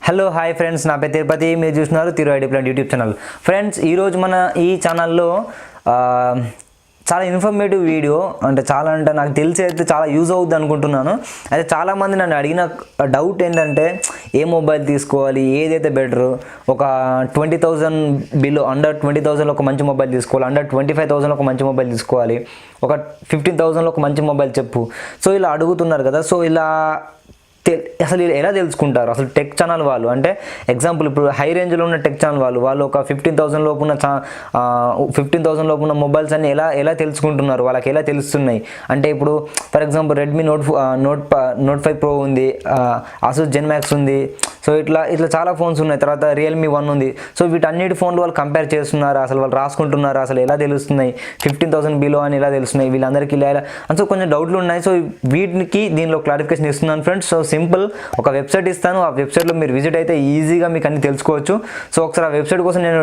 Hello hi friends, నా పేరు తిరుపతి. మీరు చూస్తున్నారు ThiruitPlant యూట్యూబ్ ఛానల్. ఫ్రెండ్స్, ఈరోజు మన ఈ ఛానల్లో చాలా ఇన్ఫర్మేటివ్ వీడియో, అంటే నాకు తెలిసి అయితే చాలా యూజ్ అవుద్ది అనుకుంటున్నాను. అయితే చాలామంది నన్ను అడిగిన డౌట్ ఏంటంటే, ఏ మొబైల్ తీసుకోవాలి, ఏదైతే బెటరు, ఒక 20,000 బిలో, అండర్ 20,000లో ఒక మంచి మొబైల్ తీసుకోవాలి, అండర్ 25,000లో ఒక మంచి మొబైల్ తీసుకోవాలి, ఒక 15,000లో ఒక మంచి మొబైల్ చెప్పు. సో ఇలా అడుగుతున్నారు కదా. సో ఇలా అసలు ఎలా తెలుసుకుంటారు అసలు టెక్ ఛానల్ వాళ్ళు? అంటే ఎగ్జాంపుల్, ఇప్పుడు హై రేంజ్లో ఉన్న టెక్ ఛానల్ వాళ్ళు ఒక 15,000 లోపు ఉన్న మొబైల్స్ అన్ని ఎలా తెలుసుకుంటున్నారు, వాళ్ళకి ఎలా తెలుస్తున్నాయి అంటే, ఇప్పుడు for example Redmi note 5 pro ఉంది, Asus Gen Max ఉంది. సో ఇట్లా చాలా ఫోన్స్ ఉన్నాయి. తర్వాత రియల్మీ 1 ఉంది. సో వీటన్నిటి ఫోన్లు వాళ్ళు కంపేర్ చేస్తున్నారా, అసలు వాళ్ళు రాసుకుంటున్నారా, అసలు ఎలా తెలుస్తున్నాయి 15,000 బిలో అని ఎలా తెలుస్తున్నాయి వీళ్ళందరికీ ఇలా సో కొంచెం డౌట్లు ఉన్నాయి. సో వీటికి దీనిలో క్లారిఫికేషన్ ఇస్తున్నాను ఫ్రెండ్స్. సో సింపుల్, ఒక వెబ్సైట్ ఇస్తాను, ఆ వెబ్సైట్లో మీరు విజిట్ అయితే ఈజీగా మీకు అన్ని తెలుసుకోవచ్చు. సో ఒకసారి ఆ వెబ్సైట్ కోసం నేను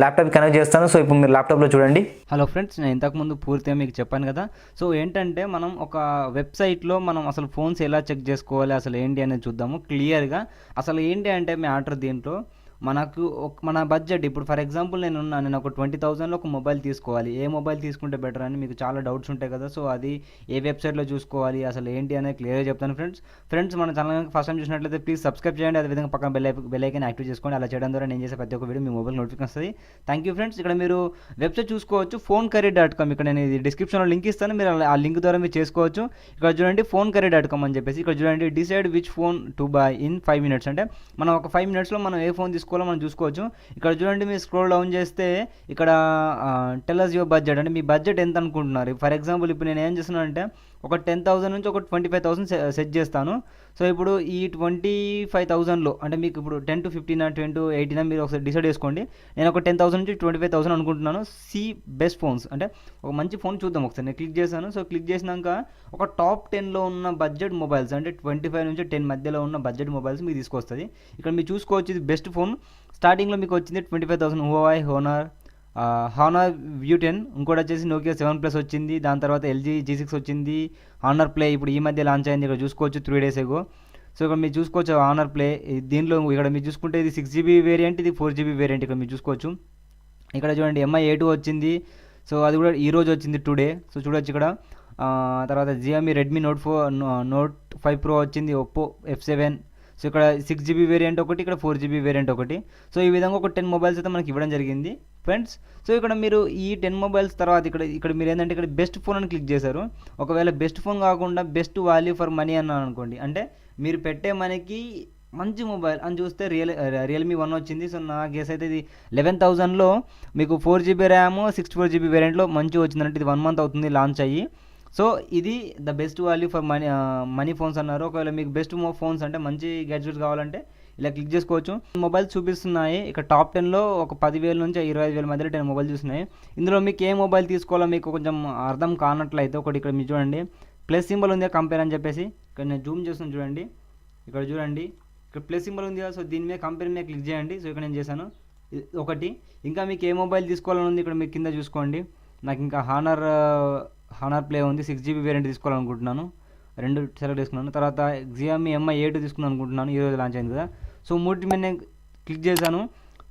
ల్యాప్టాప్ కనెక్ట్ చేస్తాను. సో ఇప్పుడు మీరు ల్యాప్టాప్లో చూడండి. హలో ఫ్రెండ్స్, నేను ఇంతకుముందు పూర్తిగా మీకు చెప్పాను కదా. సో ఏంటంటే, మనం ఒక వెబ్సైట్లో మనం అసలు ఫోన్స్ ఎలా చెక్ చేసుకోవాలి, అసలు ఏంటి అనేది చూద్దాము క్లియర్గా. అసలు ఏంటి అంటే మ్యాటర్ దీంట్లో మనకు మన బడ్జెట్, ఇప్పుడు ఫర్ ఎగ్జాంపుల్ నేను ఒక 20,000లో ఒక మొబైల్ తీసుకోవాలి, ఏ మొబైల్ తీసుకుంటే బెటర్ అని మీకు చాలా డౌట్స్ ఉంటాయి కదా. సో అది ఏ వెబ్సైట్లో చూసుకోవాలి, అసలు ఏంటి అనేది క్లియర్గా చెప్తాను ఫ్రెండ్స్. మన ఛానల్ ఫస్ట్ టైం చూసినట్లయితే ప్లీజ్ సబ్స్క్రైబ్ చేయండి, అదేవిధంగా పక్కన బెల్ ఐకాన్ యాక్టివ్ చేసుకోండి. అలా చేయడం ద్వారా నేను చేసే ప్రతి ఒక్క వీడియో మీ మొబైల్ నోటిఫికేషన్ వస్తుంది. Thank you friends. ఇక్కడ మీరు వెబ్సైట్ చూసుకోవచ్చు, phonecarry.com. ఇక్కడ నేను ఇది డిస్క్రిప్షన్లో లింక్ ఇస్తాను, మీరు ఆ లింక్ ద్వారా మీరు చేసుకోవచ్చు. ఇక్కడ చూడండి phonecarry.com అని చెప్పేసి, ఇక్కడ చూడండి decide which phone to buy in 5 minutes. అంటే మనం ఒక 5 minutesలో మనం ఏ ఫోన్ తీసుకోవాలో మనం చూసుకోవచ్చు. ఇక్కడ చూడండి, మీరు స్క్రోల్ డౌన్ చేస్తే ఇక్కడ టెల్ us యువర్ బడ్జెట్, అంటే మీ బడ్జెట్ ఎంత అనుకుంటున్నారు. ఫర్ ఎగ్జాంపుల్ ఇప్పుడు నేను ఏం చేస్తున్నాను అంటే, ఒక 10,000 నుంచి ఒక 25,000 సెట్ చేస్తాను. సో ఇప్పుడు ఈ 25,000లో అంటే మీకు ఇప్పుడు 10 to 15 10 to 18 మీరు ఒకసారి డిసైడ్ చేసుకోండి. నేను ఒక 10,000 నుంచి 25,000 అనుకుంటున్నాను. సి బెస్ట్ ఫోన్స్, అంటే ఒక మంచి ఫోన్ చూద్దాం ఒకసారి. నేను క్లిక్ చేశాను. సో క్లిక్ చేసినాక ఒక టాప్ 10లో ఉన్న బడ్జెట్ మొబైల్స్, అంటే 25 నుంచి 10 మధ్యలో ఉన్న బడ్జెట్ మొబైల్స్ మీకు తీసుకొస్తుంది. ఇక్కడ మీరు చూసుకోవచ్చు, ఇది బెస్ట్ ఫోన్. స్టార్టింగ్లో మీకు వచ్చింది 25,000 హువావై హానర్ వ్యూ 10, ఇంకోటి వచ్చేసి నోకియా 7+ వచ్చింది. దాని తర్వాత LG G6 వచ్చింది. హానర్ ప్లే ఇప్పుడు ఈ మధ్య లాంచ్ అయింది, ఇక్కడ చూసుకోవచ్చు 3 days ago. సో ఇక్కడ మీరు చూసుకోవచ్చు హానర్ ప్లే. దీనిలో ఇక్కడ మీరు చూసుకుంటే ఇది 6GB వేరియంట్, ఇది 4GB వేరియంట్. ఇక్కడ మీరు చూసుకోవచ్చు. ఇక్కడ చూడండి MI A2 వచ్చింది. సో అది కూడా ఈరోజు వచ్చింది టుడే. సో చూడొచ్చు ఇక్కడ. తర్వాత Xiaomi Redmi Note 5 Pro వచ్చింది, Oppo F7. సో ఇక్కడ 6GB వేరియంట్ ఒకటి, ఇక్కడ 4GB వేరియంట్ ఒకటి. సో ఈ విధంగా ఒక 10 మొబైల్స్ అయితే మనకి ఇవ్వడం జరిగింది ఫ్రెండ్స్. సో ఇక్కడ మీరు ఈ 10 మొబైల్స్ తర్వాత ఇక్కడ మీరు ఏంటంటే, ఇక్కడ బెస్ట్ ఫోన్ అని క్లిక్ చేశారు. ఒకవేళ బెస్ట్ ఫోన్ కాకుండా బెస్ట్ వాల్యూ ఫర్ మనీ అన్నాను అనుకోండి, అంటే మీరు పెట్టే మనకి మంచి మొబైల్ అని చూస్తే రియల్మీ 1 వచ్చింది. సో నా గెస్ అయితే ఇది 11,000లో మీకు 4GB ర్యామ్ 64GB వేరియంట్లో మంచిగా వచ్చిందంటే, ఇది 1 month అవుతుంది లాంచ్ అయ్యి. సో ఇది the best value for money phones అన్నారు. ఒకవేళ మీకు బెస్ట్ ఫోన్స్ అంటే మంచి గ్యాడ్జెట్స్ కావాలంటే ఇలా క్లిక్ చేసుకోవచ్చు. మొబైల్స్ చూపిస్తున్నాయి. ఇక్కడ టాప్ 10లో ఒక 10,000 నుంచి 25,000 మధ్యలో 10 మొబైల్ చూస్తున్నాయి. ఇందులో మీకు ఏ మొబైల్ తీసుకోవాలో మీకు కొంచెం అర్థం కానట్లయితే ఒకటి ఇక్కడ మీరు చూడండి, ప్లస్ సింబల్ ఉంది కంపేర్ అని చెప్పేసి. ఇక్కడ నేను జూమ్ చేస్తున్నాను చూడండి. ఇక్కడ చూడండి, ఇక్కడ ప్లస్ సింబల్ ఉంది కదా. సో దీని మీద కంపేర్ మీద క్లిక్ చేయండి. సో ఇక్కడ నేను చేశాను ఒకటి. ఇంకా మీకు ఏ మొబైల్ తీసుకోవాలని ఉంది ఇక్కడ మీరు కింద చూసుకోండి. నాకు ఇంకా హానర్ ప్లే ఉంది, 6GB వేరియంట్ తీసుకోవాలనుకుంటున్నాను, 2 సెలెక్ట్ చేసుకున్నాను. తర్వాత Xiaomi MI A2 తీసుకున్నాను అనుకుంటున్నాను, ఈరోజు లాంచ్ అయింది కదా. సో 3 మీద నేను క్లిక్ చేశాను.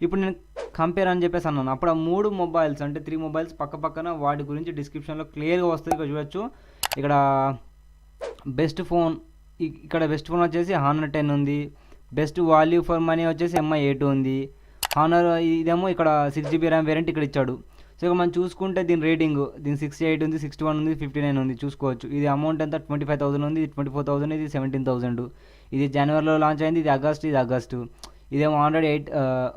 ఇప్పుడు నేను కంపేర్ అని చెప్పేసి అన్నాను. అప్పుడు ఆ 3 మొబైల్స్ అంటే 3 మొబైల్స్ పక్కన వాటి గురించి డిస్క్రిప్షన్లో క్లియర్గా వస్తుంది. ఇక్కడ చూడొచ్చు. ఇక్కడ బెస్ట్ ఫోన్, ఇక్కడ బెస్ట్ ఫోన్ వచ్చేసి హానర్ 10 ఉంది. బెస్ట్ వాల్యూ ఫర్ మనీ వచ్చేసి MI A2 ఉంది. హానర్ ఇదేమో ఇక్కడ 6GB ర్యామ్ వేరియంట్ ఇక్కడ ఇచ్చాడు. సో ఇక మనం చూసుకుంటే దీని రేటింగ్, దీని 68 ఉంది, 61 ఉంది, 59 ఉంది చూసుకోవచ్చు. ఇది అమౌంట్ ఎంత 25,000 ఉంది, ఇది 24,000, ఇది 17,000. ఇది జనవరిలో లాంచ్ అయింది, ఇది ఆగస్టు. ఇదేమో ఆల్రెడీ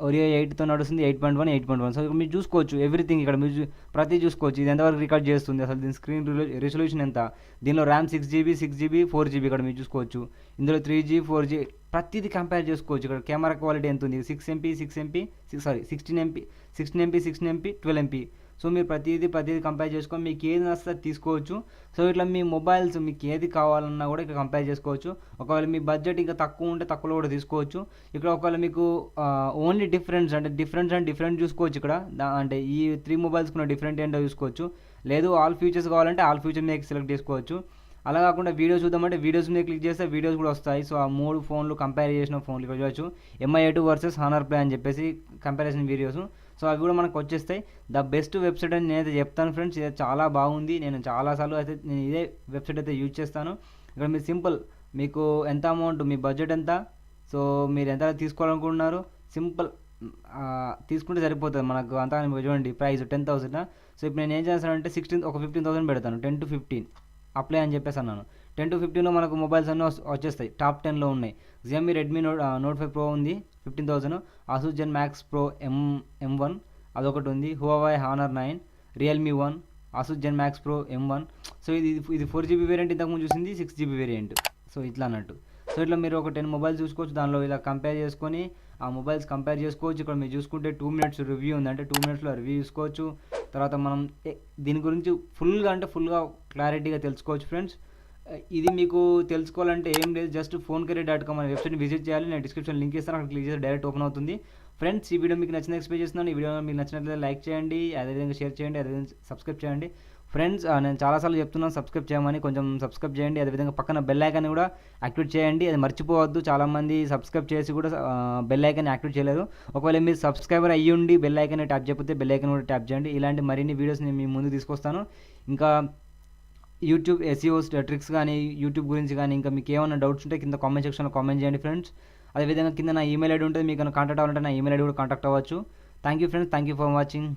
Oreo 8తో నడుస్తుంది, 8.1. సో మీరు చూసుకోవచ్చు ఎవ్రీథింగ్. ఇక్కడ మీరు ప్రతి చూసుకోవచ్చు ఇది ఎంతవరకు రికార్డ్ చేస్తుంది, అసలు దీని స్క్రీన్ రెజల్యూషన్ ఎంత, దీనిలో ర్యామ్ 6GB 4GB ఇక్కడ మీరు చూసుకోవచ్చు. ఇందులో 3G 4G ప్రతిదీ కంపేర్ చేసుకోవచ్చు. ఇక్కడ కెమెరా క్వాలిటీ ఎంత ఉంది, 16MP 16MP 12MP. సో మీరు ప్రతిదీ కంపేర్ చేసుకొని మీకు ఏది నచ్చితే తీసుకోవచ్చు. సో ఇట్లా మీ మొబైల్స్ మీకు ఏది కావాలన్నా కూడా ఇక్కడ కంపేర్ చేసుకోవచ్చు. ఒకవేళ మీ బడ్జెట్ ఇంకా తక్కువ ఉంటే తక్కువలో కూడా తీసుకోవచ్చు. ఇక్కడ ఒకవేళ మీకు ఓన్లీ డిఫరెంట్ చూసుకోవచ్చు. ఇక్కడ అంటే ఈ 3 మొబైల్స్ కూడా డిఫరెంట్ ఏంటో చూసుకోవచ్చు. లేదు ఆల్ ఫీచర్స్ కావాలంటే ఆల్ ఫీచర్ మీకు సెలెక్ట్ చేసుకోవచ్చు. అలా కాకుండా వీడియోస్ చూద్దామంటే వీడియోస్ మీద క్లిక్ చేస్తే వీడియోస్ కూడా వస్తాయి. సో ఆ 3 ఫోన్లు కంపేర్ చేసిన ఫోన్లు ఇక్కడ చూడొచ్చు. MI A2 versus honour play అని చెప్పేసి కంపారిజన్ వీడియోస్. సో అవి కూడా మనకు వచ్చేస్తాయి. ద బెస్ట్ వెబ్సైట్ అని నేనైతే చెప్తాను ఫ్రెండ్స్. ఇది చాలా బాగుంది. నేను చాలాసార్లు అయితే నేను ఇదే వెబ్సైట్ అయితే యూజ్ చేస్తాను. ఇక్కడ మీరు సింపుల్ మీకు ఎంత అమౌంట్, మీ బడ్జెట్ ఎంత, సో మీరు ఎంత తీసుకోవాలనుకుంటున్నారు, సింపుల్ తీసుకుంటే సరిపోతుంది మనకు. అంతా చూడండి ప్రైస్ 10,000. సో ఇప్పుడు నేను ఏం చేస్తానంటే 15,000 పెడతాను. 10 to 15 అప్లై అని చెప్పేసి అన్నాను. 10 to 15లో మనకు మొబైల్స్ అన్నీ వచ్చేస్తాయి. టాప్ 10లో ఉన్నాయి. Xiaomi Redmi Note 5 Pro ఉంది 15,000. Asus Gen Max Pro M1 అదొకటి ఉంది. Huawei Honor 9, Realme 1, Asus Gen Max Pro M1. So ఇది 4GB వేరియంట్, ఇంతకుముందు చూసింది 6GB వేరియంట్. సో ఇట్లా అన్నట్టు. సో ఇట్లా మీరు ఒక 10 మొబైల్స్ చూసుకోవచ్చు. దానిలో ఇలా కంపేర్ చేసుకొని ఆ మొబైల్స్ కంపేర్ చేసుకోవచ్చు. ఇక్కడ మీరు చూసుకుంటే 2 minutes రివ్యూ ఉంది, అంటే 2 minutesలో రివ్యూ చూసుకోవచ్చు. తర్వాత మనం దీని గురించి ఫుల్గా క్లారిటీగా తెలుసుకోవచ్చు ఫ్రెండ్స్. ఇది మీకు తెలుసుకోవాలంటే ఏం లేదు, జస్ట్ phonecarrier.com అనే వెబ్సైట్ని విజిట్ చేయాలి. నేను డిస్క్రిప్షన్ లింక్ ఇస్తాను, అక్కడ క్లిక్ చేస్తే డైరెక్ట్ ఓపెన్ అవుతుంది. ఫ్రెండ్స్ ఈ వీడియో మీకు నచ్చిన ఎక్స్ప్లెయిన్ చేస్తున్నాను. ఈ వీడియో మీకు నచ్చినట్లయితే లైక్ చేయండి, అదేవిధంగా షేర్ చేయండి, అదేవిధంగా సబ్స్క్రైబ్ చేయండి. ఫ్రెండ్స్ నేను చాలాసార్లు చెప్తున్నాను సబ్స్క్రైబ్ చేయమని, కొంచెం సబ్స్క్రైబ్ చేయండి. అదేవిధంగా పక్కన బెల్ ఐకాన్ కూడా యాక్టివేట్ చేయండి, అది మర్చిపోవద్దు. చాలామంది సబ్స్క్రైబ్ చేసి కూడా బెల్ ఐకాన్ యాక్టివేట్ చేయలేరు. ఒకవేళ మీరు సబ్స్క్రైబర్ అయ్యుండి బెల్ ఐకాన్ ట్యాప్ చేయకపోతే బెల్ ఐకాన్ కూడా ట్యాప్ చేయండి. ఇలాంటి మరిన్ని వీడియోస్ నేను మీ ముందు తీసుకొస్తాను. ఇంకా యూట్యూబ్ SEO ట్రిక్స్ కానీ, యూట్యూబ్ గురించి కానీ, ఇంకా మీకు ఏమైనా డౌట్స్ ఉంటే కింద కామెంట్ సెక్షన్లో కామెంట్ చేయండి ఫ్రెండ్స్. అదేవిధంగా కింద నా ఈమెయిల్ ఐడి ఉంటుంది, మీకు కాంటాక్ట్ అవ్వాలంటే నా ఈమెయిల్ ఐడి కూడా కాంటాక్ట్ అవ్వచ్చు. Thank you friends, thank you for watching.